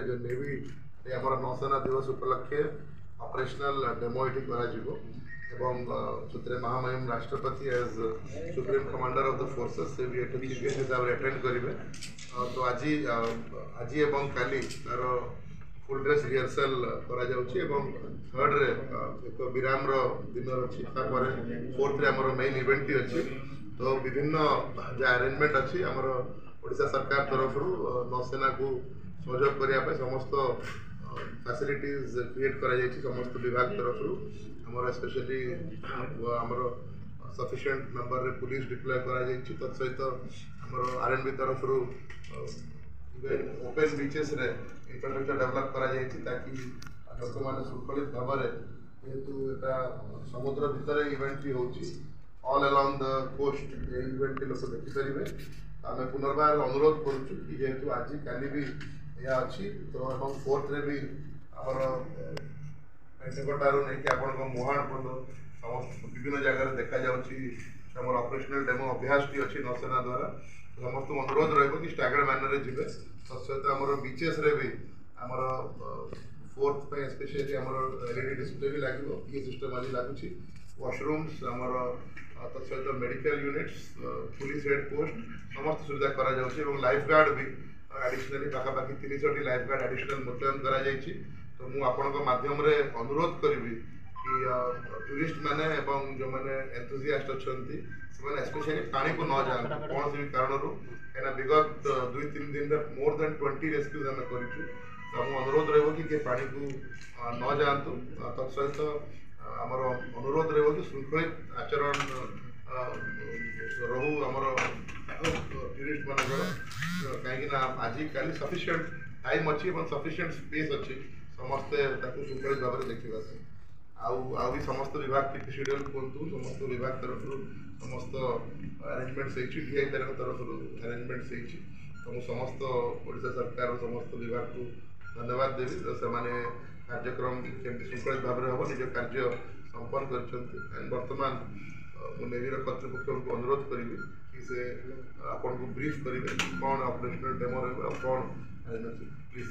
जो नेवी आमर नौसेना दिवस उपलक्षे ऑपरेशनल डेमो ये महामहिम राष्ट्रपति as supreme commander of the forces से भी चीफ गेस्ट हिसाब से अटेंड करेंगे। तो आज आज एवं काली तार फुल ड्रेस रिहर्सल थर्ड रे एक विराम दिन अच्छी फोर्थ रे आमर मेन इवेंट अच्छी। तो विभिन्न जो अरेंजमेंट अच्छी आमर ओडिशा सरकार तरफ नौसेना को सहयोग करने समस्त फैसिलिटीज क्रिएट कर समस्त विभाग तरफ आमर स्पेशली आमर सफिशिएंट नंबर रे पुलिस डिप्लॉय कर तत्सहित आमर आरएनबी तरफ ओपन बीचेस रे इंफ्रास्ट्रक्चर डेवलप कर ताकि लोक मैंने सुरक्षित भाव में जेहेतु यहाँ समुद्र भितर इवेंट भी होची all along the coast event लोक देखिपारे। आम पुनर्बार अनुरोध करुचु कि जेहेतु आज काली भी यह अच्छी तो फोर्थ रे भी आमर पेंटेकोटारू नहीं कि आपण मुहाण पर्यटन समस्त विभिन्न जगह देखा जामर ऑपरेशनल डेमो अभ्यास टी अच्छी नौसेना द्वारा समस्त अनुरोध रही स्टागर्ड मैनर जी तत्सहित आमर बीचेस रे भी आमर फोर्थ पे स्पेशली आमर एलईडी डिस्प्ले भी लगे ये सिस्टम आज लगुच वॉशरूम्स आमर तत्सहित medical units police head post समस्त सुविधा करा लाइफ गार्ड भी एडिशनली पाखापाखि 300 लाइफ गार्ड एडिशनल मुतयन करा। तो मुझे आपण माध्यम अनुरोध करी कि टूरिस्ट मैंने जो मैंने एंथुजियास्ट अच्छा से स्पेशली पानी को न जाए कौन भी कारण कहीं विगत 2-3 दिन में मोर देन 20 रेस्क्यूज आम कर अनुरोध रही कि पानी को न जातु तत्सहित आमर अनुरोध रही कि श्रृंखलित आचरण रहू आमर टूरिस्ट मान कहीं आज काली सफिशिएंट टाइम अच्छी सफिशिएंट स्पेस अच्छी समस्ते श्रृंखलित भाव में देखा भी समस्त विभाग कीर्ति शेड्यूल कहतु समस्त विभाग तरफ समस्त अरेंजमेंट्स डीआई तरफ अरेंजमेंट्स तो समस्त ओडिशा सरकार समस्त विभाग को धन्यवाद देवी। तो से कार्यक्रम केमती श्रृंखलित भाव में हम निज कार्य संपन्न कर बर्तमान नेवीर कर्तृपक्ष को अनुरोध करी कि से आपन को ब्रीफ करेंगे कौन ऑपरेशनल डेमो रहा कौन प्लीज।